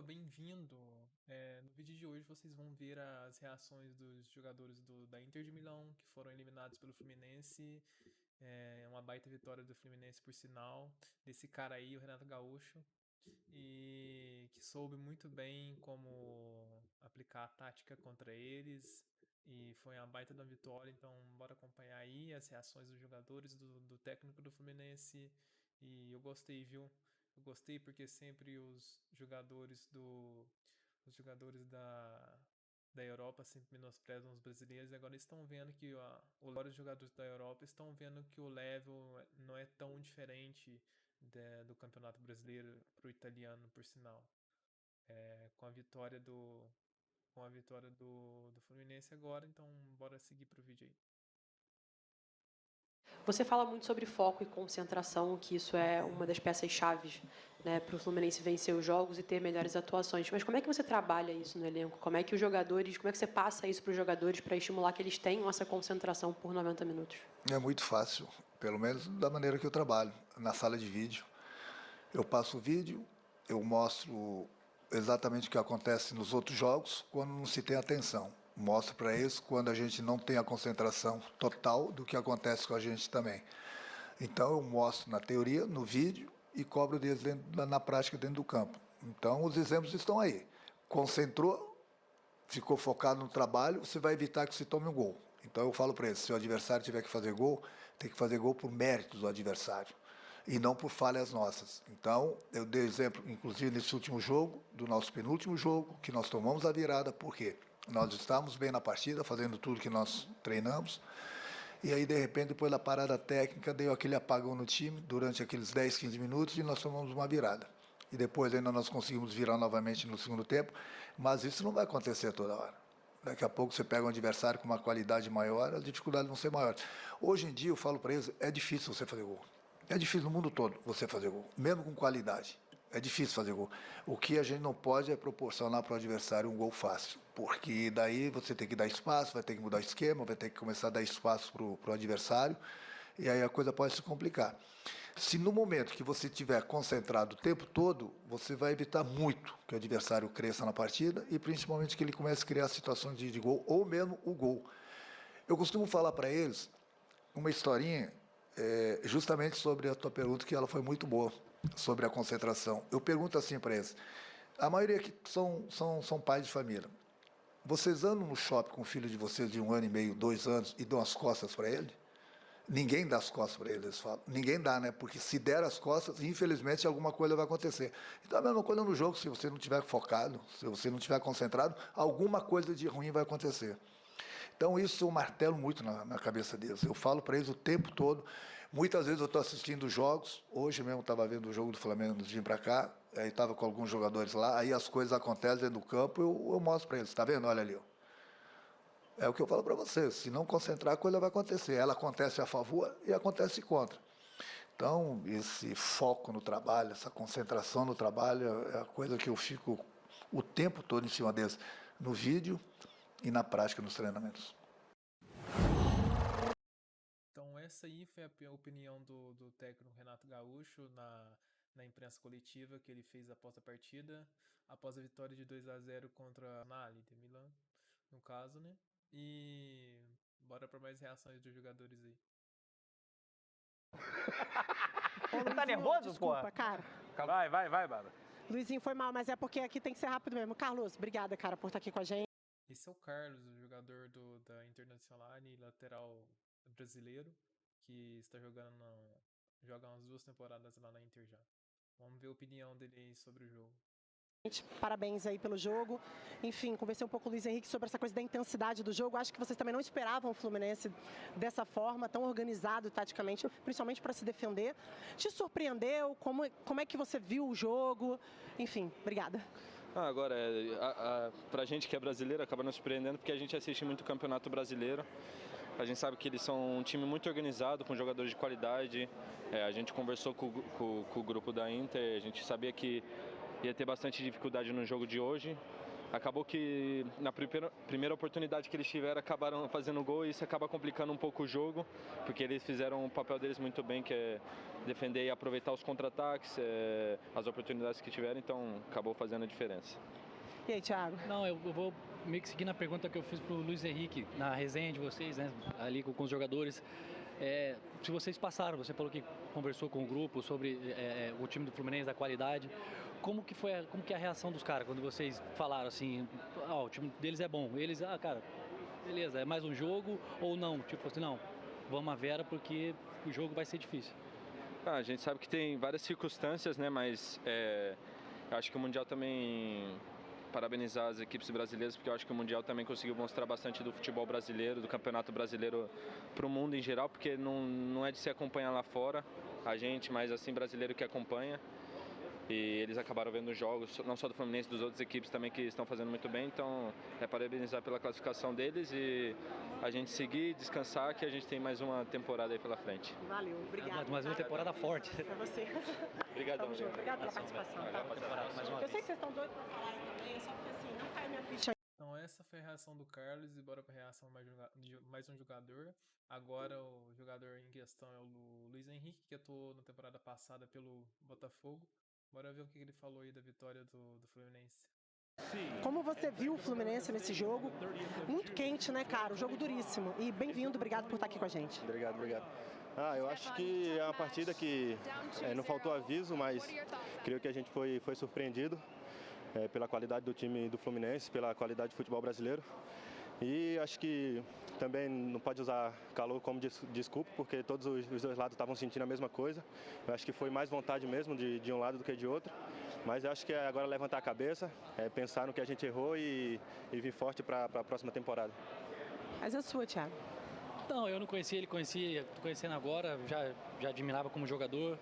bem-vindo. No vídeo de hoje vocês vão ver as reações dos jogadores da Inter de Milão, que foram eliminados pelo Fluminense. Uma baita vitória do Fluminense, por sinal, desse cara aí, o Renato Gaúcho, e que soube muito bem como aplicar a tática contra eles. E foi uma baita da vitória, então bora acompanhar aí as reações dos jogadores, do técnico do Fluminense. E eu gostei, viu? Eu gostei porque sempre os jogadores da Europa sempre menosprezam os brasileiros, e agora estão vendo que os jogadores da Europa estão vendo que o level não é tão diferente do Campeonato Brasileiro para o italiano, por sinal. Com a vitória do Fluminense agora, então bora seguir pro vídeo aí. Você fala muito sobre foco e concentração, que isso é uma das peças-chaves, né, para o Fluminense vencer os jogos e ter melhores atuações. Mas como é que você trabalha isso no elenco? Como é que você passa isso para os jogadores para estimular que eles tenham essa concentração por 90 minutos? É muito fácil, pelo menos da maneira que eu trabalho, na sala de vídeo. Eu passo o vídeo, eu mostro exatamente o que acontece nos outros jogos quando não se tem atenção. Mostro para eles quando a gente não tem a concentração total do que acontece com a gente também. Então eu mostro na teoria, no vídeo, e cobro deles na prática dentro do campo. Então os exemplos estão aí. Concentrou, ficou focado no trabalho, você vai evitar que se tome um gol. Então eu falo para eles, se o adversário tiver que fazer gol, tem que fazer gol por méritos do adversário e não por falhas nossas. Então eu dei exemplo, inclusive nesse último jogo, do nosso penúltimo jogo, que nós tomamos a virada, porque nós estávamos bem na partida, fazendo tudo que nós treinamos, e aí de repente, depois da parada técnica, deu aquele apagão no time, durante aqueles 10, 15 minutos, e nós tomamos uma virada. E depois ainda nós conseguimos virar novamente no segundo tempo, mas isso não vai acontecer toda hora. Daqui a pouco você pega um adversário com uma qualidade maior, as dificuldades vão ser maiores. Hoje em dia, eu falo para eles, é difícil você fazer gol. É difícil no mundo todo você fazer gol, mesmo com qualidade. É difícil fazer gol. O que a gente não pode é proporcionar para o adversário um gol fácil, porque daí você tem que dar espaço, vai ter que mudar o esquema, vai ter que começar a dar espaço para o adversário, e aí a coisa pode se complicar. Se no momento que você estiver concentrado o tempo todo, você vai evitar muito que o adversário cresça na partida e principalmente que ele comece a criar situações de gol, ou mesmo o gol. Eu costumo falar para eles uma historinha justamente sobre a tua pergunta, que ela foi muito boa, sobre a concentração. Eu pergunto assim para eles, a maioria aqui são pais de família. Vocês andam no shopping com o filho de vocês de 1 ano e meio, 2 anos, e dão as costas para ele? Ninguém dá as costas para eles, falam. Ninguém dá, né? Porque se der as costas, infelizmente, alguma coisa vai acontecer. Então, a mesma coisa no jogo, se você não estiver focado, se você não estiver concentrado, alguma coisa de ruim vai acontecer. Então, isso eu martelo muito na cabeça deles. Eu falo para eles o tempo todo. Muitas vezes eu estou assistindo jogos. Hoje mesmo estava vendo o jogo do Flamengo antes de vir para cá. Aí estava com alguns jogadores lá. Aí as coisas acontecem dentro do campo. Eu mostro para eles. Está vendo? Olha ali. Ó. É o que eu falo para vocês. Se não concentrar, a coisa vai acontecer. Ela acontece a favor e acontece contra. Então, esse foco no trabalho, essa concentração no trabalho, é a coisa que eu fico o tempo todo em cima deles. No vídeo e na prática, nos treinamentos. Então essa aí foi a opinião do técnico Renato Gaúcho na imprensa coletiva que ele fez após a partida, após a vitória de 2-0 contra a Inter de Milão, no caso, né? E bora para mais reações dos jogadores aí. Você tá nervoso, desculpa, porra? cara. Vai, Bárbara. Luizinho, foi mal, mas é porque aqui tem que ser rápido mesmo. Carlos, obrigada, cara, por estar aqui com a gente. Esse é o Carlos, o jogador da Internacional e lateral brasileiro, que está joga umas 2 temporadas lá na Inter já. Vamos ver a opinião dele aí sobre o jogo. Parabéns aí pelo jogo. Enfim, conversei um pouco com o Luiz Henrique sobre essa coisa da intensidade do jogo. Acho que vocês também não esperavam o Fluminense dessa forma, tão organizado taticamente, principalmente para se defender. Te surpreendeu? Como é que você viu o jogo? Enfim, obrigada. Agora, pra gente que é brasileiro, acaba nos surpreendendo porque a gente assiste muito o Campeonato Brasileiro. A gente sabe que eles são um time muito organizado, com jogadores de qualidade. A gente conversou com o grupo da Inter, a gente sabia que ia ter bastante dificuldade no jogo de hoje. Acabou que na primeira oportunidade que eles tiveram, acabaram fazendo gol e isso acaba complicando um pouco o jogo, porque eles fizeram o papel deles muito bem, que é defender e aproveitar os contra-ataques, as oportunidades que tiveram, então acabou fazendo a diferença. E aí, Thiago? Não, eu vou meio que seguir na pergunta que eu fiz pro Luiz Henrique, na resenha de vocês, né, ali com os jogadores. Se vocês passaram, você falou que conversou com o grupo sobre o time do Fluminense, da qualidade. Como que é a reação dos caras quando vocês falaram assim, o time deles é bom? Eles, cara, beleza, é mais um jogo ou não? Tipo assim, não, vamos à vera porque o jogo vai ser difícil. A gente sabe que tem várias circunstâncias, né, mas eu acho que o Mundial também... Parabenizar as equipes brasileiras, porque eu acho que o Mundial também conseguiu mostrar bastante do futebol brasileiro, do campeonato brasileiro para o mundo em geral, porque não é de se acompanhar lá fora, a gente, mas assim, brasileiro que acompanha. E eles acabaram vendo os jogos, não só do Fluminense, dos outras equipes também que estão fazendo muito bem, então parabenizar pela classificação deles e a gente seguir, descansar, que a gente tem mais uma temporada aí pela frente. Valeu, obrigado. Mais uma temporada forte. Pra você. Obrigadão. Obrigado pela participação. Eu sei que vocês estão doidos pra falar também, só que assim, não cai minha ficha. Então essa foi a reação do Carlos e bora para a reação de mais um jogador. Agora o jogador em questão é o Luiz Henrique, que atuou na temporada passada pelo Botafogo. Bora ver o que ele falou aí da vitória do Fluminense. Como você viu o Fluminense nesse jogo? Muito quente, né, cara? Um jogo duríssimo. E bem-vindo, obrigado por estar aqui com a gente. Obrigado. Eu acho que é uma partida que não faltou aviso, mas creio que a gente foi surpreendido pela qualidade do time do Fluminense, pela qualidade do futebol brasileiro. E acho que também não pode usar calor como desculpa, porque todos os dois lados estavam sentindo a mesma coisa. Eu acho que foi mais vontade mesmo de um lado do que de outro. Mas eu acho que é agora levantar a cabeça, pensar no que a gente errou e vir forte para a próxima temporada. Mas a sua, Thiago? Não, eu não conhecia ele, tô conhecendo agora, já admirava como jogador.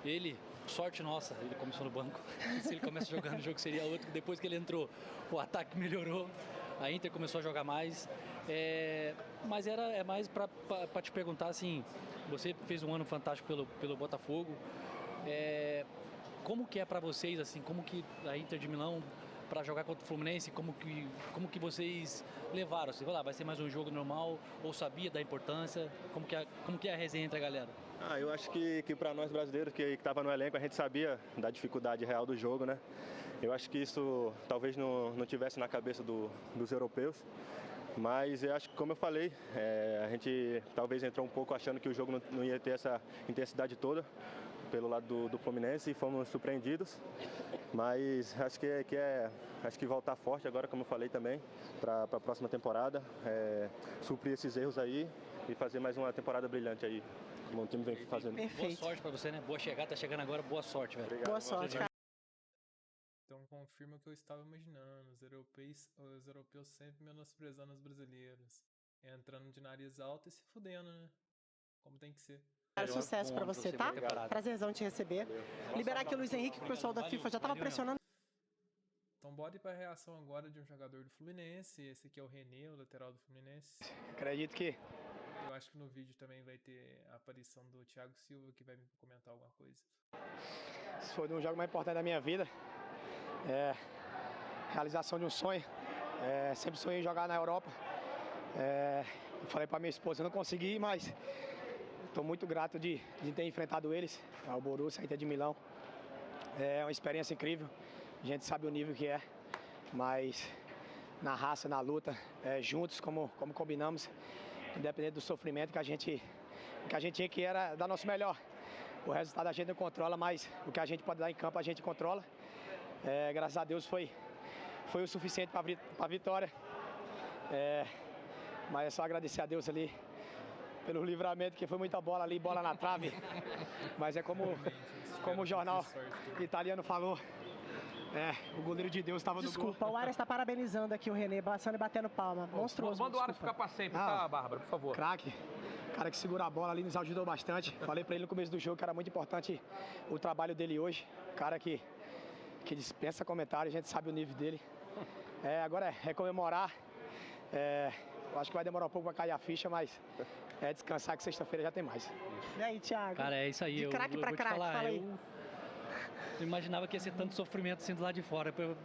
Ele, sorte nossa, ele começou no banco. Se ele começa jogando o jogo seria outro. Depois que ele entrou, o ataque melhorou. A Inter começou a jogar mais. Mas é mais para te perguntar assim, você fez um ano fantástico pelo Botafogo. Como que é para vocês, assim, como que a Inter de Milão para jogar contra o Fluminense, como que vocês levaram? Assim, vai ser mais um jogo normal ou sabia da importância? Como que é a resenha entre a galera? Eu acho que para nós brasileiros que estava no elenco, a gente sabia da dificuldade real do jogo, né? Eu acho que isso talvez não tivesse na cabeça dos europeus, mas eu acho que, como eu falei, a gente talvez entrou um pouco achando que o jogo não ia ter essa intensidade toda pelo lado do Fluminense e fomos surpreendidos, mas acho que voltar forte agora, como eu falei também, para a próxima temporada, suprir esses erros aí e fazer mais uma temporada brilhante aí, como o time vem fazendo. Perfeito. Boa sorte para você, né? Boa chegada, tá chegando agora, boa sorte, velho. Obrigado. Boa sorte, cara. Então confirma o que eu estava imaginando, os europeus sempre menosprezando os brasileiros, entrando de nariz alto e se fudendo, né? Como tem que ser. Sucesso pra você, tá? Prazerzão te receber. Liberar aqui o Luiz Henrique, que o pessoal da FIFA já tava pressionando. Então bora ir pra reação agora de um jogador do Fluminense. Esse aqui é o René, o lateral do Fluminense. Acredito que Eu acho que no vídeo também vai ter a aparição do Thiago Silva, que vai comentar alguma coisa. esse foi um jogo mais importante da minha vida. Realização de um sonho. Sempre sonhei em jogar na Europa. Eu falei pra minha esposa, eu não consegui, mas estou muito grato de ter enfrentado eles, o Borussia, a Inter de Milão. É uma experiência incrível, a gente sabe o nível que é, mas na raça, na luta, juntos, como combinamos, independente do sofrimento que a gente tinha, que era dar nosso melhor. O resultado a gente não controla, mas o que a gente pode dar em campo a gente controla. Graças a Deus foi o suficiente para a vitória. Mas é só agradecer a Deus ali pelo livramento, que foi muita bola ali, bola na trave. Mas é como o jornal italiano falou, o goleiro de Deus estava no gol. Desculpa, o Aras está parabenizando aqui o René, passando e batendo palma. Monstruoso. Manda o Aras ficar para sempre, tá, Bárbara, por favor. Craque, cara que segura a bola ali, nos ajudou bastante. Falei para ele no começo do jogo que era muito importante o trabalho dele hoje. Cara que dispensa comentário, a gente sabe o nível dele. Agora é comemorar. Eu acho que vai demorar um pouco para cair a ficha, mas descansar que sexta-feira já tem mais. E aí, Thiago? Cara, é isso aí. De craque pra craque, fala aí. não imaginava que ia ser tanto sofrimento assim do lado de fora. Eu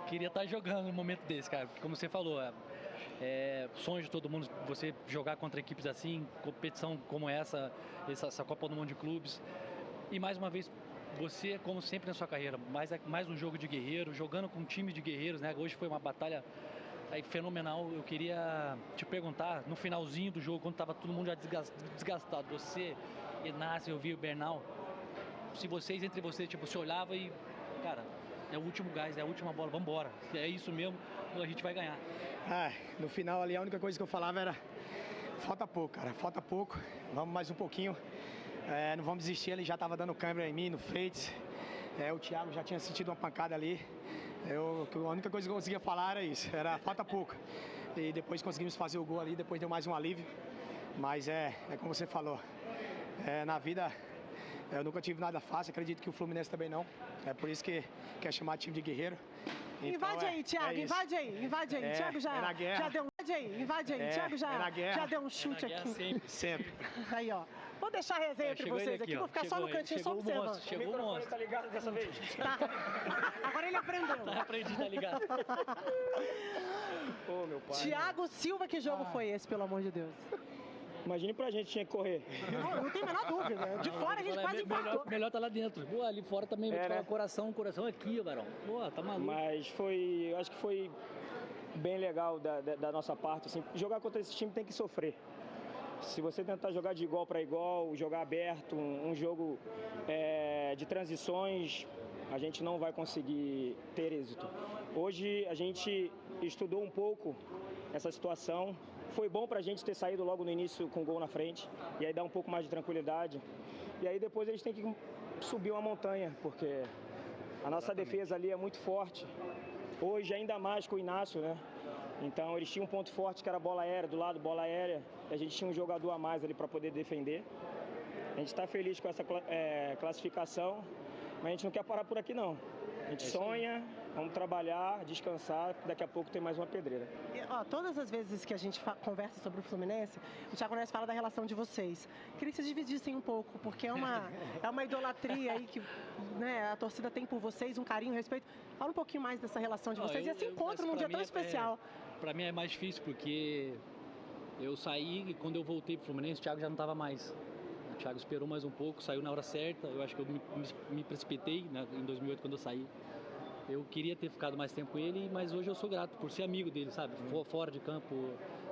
queria estar jogando num momento desse, cara. Porque, como você falou, sonho de todo mundo você jogar contra equipes assim, competição como essa Copa do Mundo de Clubes. E mais uma vez, você, como sempre na sua carreira, mais um jogo de guerreiro, jogando com um time de guerreiros, né? Hoje foi uma batalha fenomenal. Eu queria te perguntar, no finalzinho do jogo, quando estava todo mundo já desgastado, você, Inácio, eu vi o Bernal, se vocês, entre vocês, tipo, se olhava e, cara, é o último gás, é a última bola, vamos embora, é isso mesmo, a gente vai ganhar. No final ali, a única coisa que eu falava era, falta pouco, cara, falta pouco, vamos mais um pouquinho, não vamos desistir. Ele já estava dando câimbra em mim, no Freitas, o Thiago já tinha sentido uma pancada ali. A única coisa que eu conseguia falar era isso, era falta pouco. E depois conseguimos fazer o gol ali, depois deu mais um alívio. Mas como você falou, na vida eu nunca tive nada fácil, acredito que o Fluminense também não. É por isso que é chamado time de guerreiro. Então, invade aí, Thiago, invade aí. Thiago já deu Thiago já deu um chute aqui. Sempre. Aí, ó. Vou deixar a resenha entre vocês aqui, vou ficar só no cantinho, só observando. Chegou o monstro. Tá ligado dessa vez? Tá. Agora ele aprendeu. Aprendi, tá ligado? Ô, meu pai. Thiago Silva, que jogo foi esse, pelo amor de Deus? Imagine pra gente tinha que correr. Não tem a menor dúvida. De fora a gente quase empatou. Melhor tá lá dentro. Pô, ali fora também, vou te falar, coração aqui, Barão. Pô, tá maluco. Mas acho que foi bem legal da nossa parte. Assim, jogar contra esse time tem que sofrer. Se você tentar jogar de igual para igual, jogar aberto, um jogo de transições, a gente não vai conseguir ter êxito. Hoje a gente estudou um pouco essa situação. Foi bom para a gente ter saído logo no início com o gol na frente, e aí dá um pouco mais de tranquilidade. E aí depois a gente tem que subir uma montanha, porque a nossa defesa ali é muito forte. Hoje ainda mais com o Inácio, né? Então eles tinham um ponto forte que era a bola aérea, do lado bola aérea, e a gente tinha um jogador a mais ali para poder defender. A gente está feliz com essa classificação, mas a gente não quer parar por aqui não. A gente sonha, vamos trabalhar, descansar, daqui a pouco tem mais uma pedreira. Todas as vezes que a gente conversa sobre o Fluminense, o Thiago Neves fala da relação de vocês. Queria que vocês dividissem um pouco, porque é uma idolatria aí que, né, a torcida tem por vocês, um carinho, um respeito. Fala um pouquinho mais dessa relação de vocês e esse encontro num dia tão especial. Para mim é mais difícil, porque eu saí e quando eu voltei pro Fluminense, o Thiago já não estava mais. O Thiago esperou mais um pouco, saiu na hora certa. Eu acho que eu me precipitei, né, em 2008 quando eu saí. Eu queria ter ficado mais tempo com ele, mas hoje eu sou grato por ser amigo dele, sabe? Fora de campo,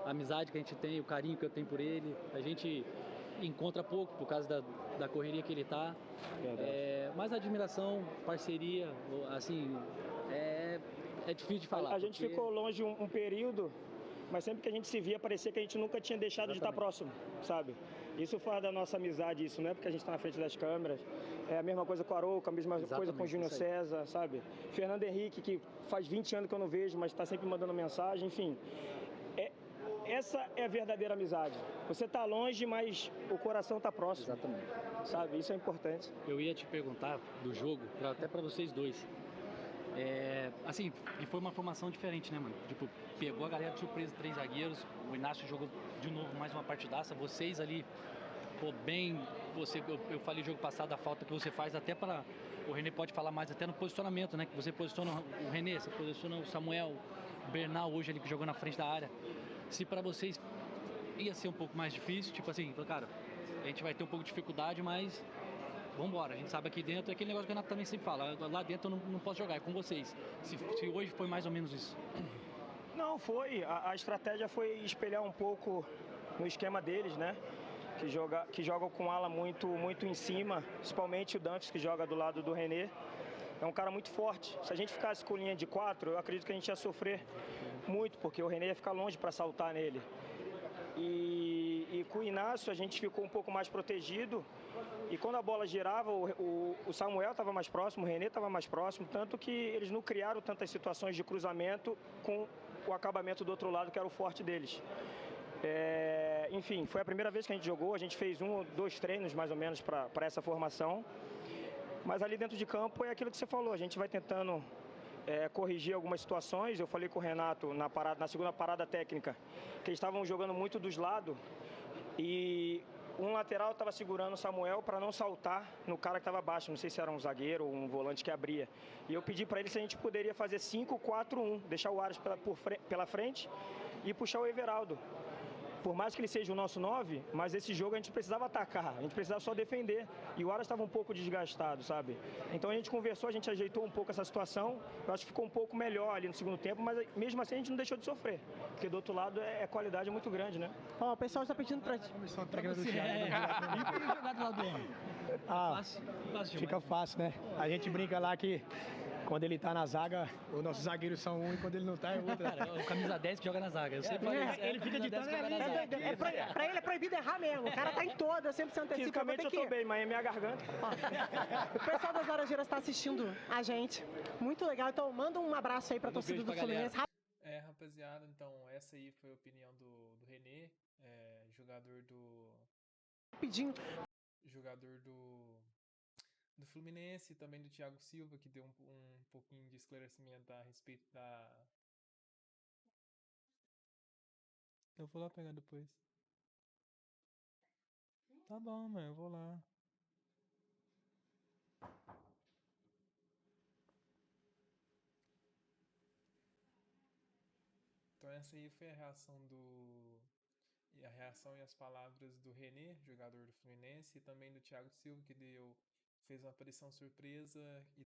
a amizade que a gente tem, o carinho que eu tenho por ele. A gente encontra pouco por causa da correria que ele tá. Mas a admiração, parceria, assim, é difícil de falar. A gente ficou longe um período, mas sempre que a gente se via, parecia que a gente nunca tinha deixado de estar próximo, sabe? Isso faz da nossa amizade, isso não é porque a gente está na frente das câmeras. É a mesma coisa com o Arouca, a mesma coisa com o Júnior César, sabe? Fernando Henrique, que faz 20 anos que eu não vejo, mas está sempre mandando mensagem, enfim. Essa é a verdadeira amizade. Você está longe, mas o coração está próximo. Exatamente. Sabe? Isso é importante. Eu ia te perguntar do jogo, até para vocês dois. Assim, e foi uma formação diferente, né, mano? Tipo, pegou a galera de surpresa, 3 zagueiros, o Inácio jogou de novo mais uma partidaça, vocês ali, pô, bem, eu falei jogo passado, a falta que você faz até para, o René pode falar mais até no posicionamento, né, que você posiciona o René, você posiciona o Samuel, o Bernal hoje ali que jogou na frente da área. Se para vocês ia ser um pouco mais difícil, tipo assim, cara, a gente vai ter um pouco de dificuldade, mas vambora, a gente sabe aqui dentro, é aquele negócio que o Renato também sempre fala, lá dentro eu não posso jogar, é com vocês. Se hoje foi mais ou menos isso. Não, foi. A estratégia foi espelhar um pouco no esquema deles, né? Que jogam com ala muito em cima, principalmente o Dantas, que joga do lado do René. É um cara muito forte. Se a gente ficasse com linha de 4, eu acredito que a gente ia sofrer muito, porque o René ia ficar longe para saltar nele. E com o Inácio a gente ficou um pouco mais protegido. E quando a bola girava, o Samuel estava mais próximo, o René estava mais próximo, tanto que eles não criaram tantas situações de cruzamento com o acabamento do outro lado, que era o forte deles. Enfim, foi a primeira vez que a gente jogou, a gente fez 1 ou 2 treinos mais ou menos para essa formação. Mas ali dentro de campo é aquilo que você falou, a gente vai tentando corrigir algumas situações. Eu falei com o Renato na segunda parada técnica, que eles estavam jogando muito dos lados e um lateral estava segurando o Samuel para não saltar no cara que estava abaixo, não sei se era um zagueiro ou um volante que abria. E eu pedi para ele se a gente poderia fazer 5-4-1, deixar o Aras pela frente e puxar o Everaldo. Por mais que ele seja o nosso 9, mas esse jogo a gente precisava atacar, a gente precisava só defender. E o Aras estava um pouco desgastado, sabe? Então a gente conversou, a gente ajeitou um pouco essa situação. Eu acho que ficou um pouco melhor ali no segundo tempo, mas mesmo assim a gente não deixou de sofrer. Porque do outro lado é qualidade muito grande, né? Ó, o pessoal está pedindo para... E jogar do lado do homem? Fácil Fica fácil, né? A gente brinca lá que quando ele tá na zaga, os nossos zagueiros são um e quando ele não tá é outro. Cara, o camisa 10 que joga na zaga. Eu sempre ele fica ditando Pra ele é proibido errar mesmo. O cara tá em toda, sempre se antecipa. Fisicamente eu tô bem, mas é minha garganta. O pessoal das Laranjeiras está assistindo a gente. Muito legal. Então manda um abraço aí pra torcida do Fluminense. Rapaziada, então essa aí foi a opinião do René, jogador do Fluminense, e também do Thiago Silva, que deu um pouquinho de esclarecimento a respeito da... Eu vou lá pegar depois. Tá bom, mãe, eu vou lá. Então essa aí foi a reação e as palavras do René, jogador do Fluminense, e também do Thiago Silva, que fez uma aparição surpresa e